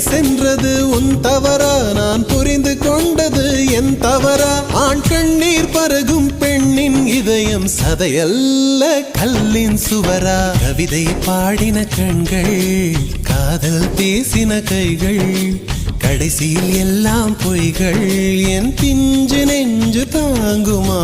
சென்றது உன் தவறா? நான் புரிந்து கொண்டது என் தவறா? ஆண் கண்ணீர் பருகும் பெண்ணின் இதயம் சதையல்ல கல்லின் சுவரா? கவிதை பாடின கண்கள், காதல் பேசின கைகள், கடைசியில் எல்லாம் பொய்கள். என் பிஞ்சு நெஞ்சு தாங்குமா?